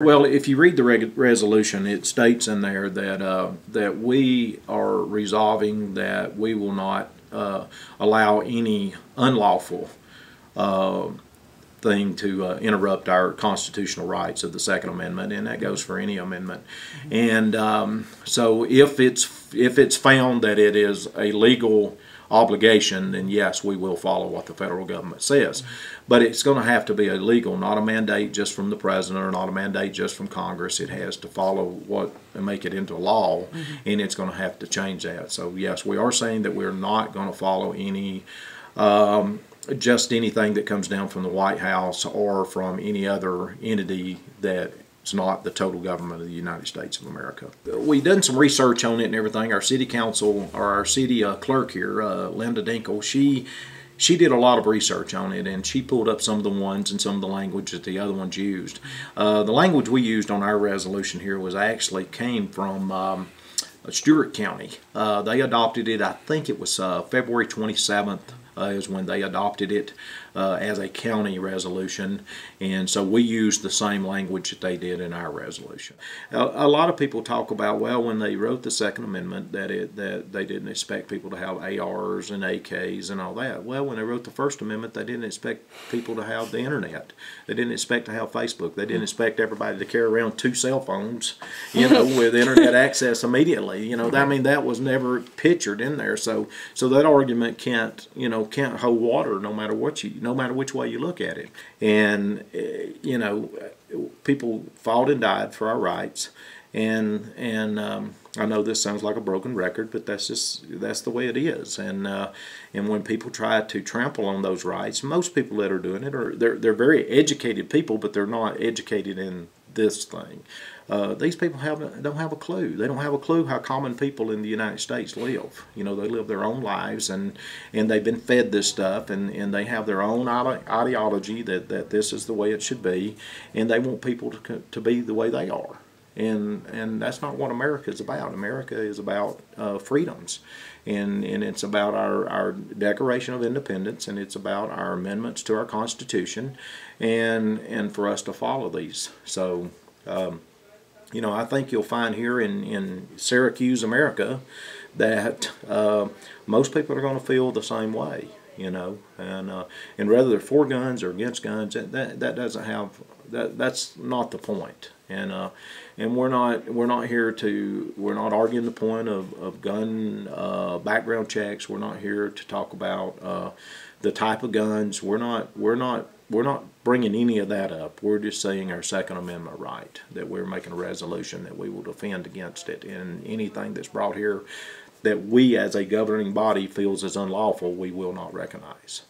Well, if you read the resolution, it states in there that that we are resolving that we will not allow any unlawful thing to interrupt our constitutional rights of the Second Amendment, and that goes for any amendment. And so, if it's found that it is a legal obligation, then yes, we will follow what the federal government says. But it's going to have to be illegal, not a mandate just from the president or not a mandate just from Congress. It has to follow what and make it into law, and it's going to have to change that. So yes, we are saying that we're not going to follow any just anything that comes down from the White House or from any other entity that it's not the total government of the United States of America. We've done some research on it and everything. Our city council, or our city clerk here, Linda Dinkle, she did a lot of research on it, and she pulled up some of the ones and some of the language that the other ones used. The language we used on our resolution here was actually came from Stewart County. They adopted it, I think it was February 27th. Is when they adopted it as a county resolution, and so we used the same language that they did in our resolution. A lot of people talk about, well, when they wrote the Second Amendment, that they didn't expect people to have ARs and AKs and all that. Well, when they wrote the First Amendment, they didn't expect people to have the internet. They didn't expect to have Facebook. They didn't expect everybody to carry around 2 cell phones, with internet access immediately. I mean, that was never pictured in there. So that argument can't hold water no matter which way you look at it. And people fought and died for our rights, and I know this sounds like a broken record, but that's the way it is. And when people try to trample on those rights, most people that are doing it they're very educated people, but they're not educated in this thing. These people don't have a clue. They don't have a clue how common people in the United States live. They live their own lives, and they've been fed this stuff, and they have their own ideology that this is the way it should be, and they want people to be the way they are. And that's not what America is about. America is about freedoms, and it's about our Declaration of Independence, and it's about our amendments to our Constitution, and for us to follow these. So, I think you'll find here in Syracuse, America, that most people are going to feel the same way. And whether they're for guns or against guns, that doesn't have that's not the point. And we're not here we're not arguing the point of gun background checks. We're not here to talk about the type of guns. We're not bringing any of that up. We're just saying our Second Amendment right, that we're making a resolution that we will defend against it, and anything that's brought here that we as a governing body feels is unlawful, we will not recognize.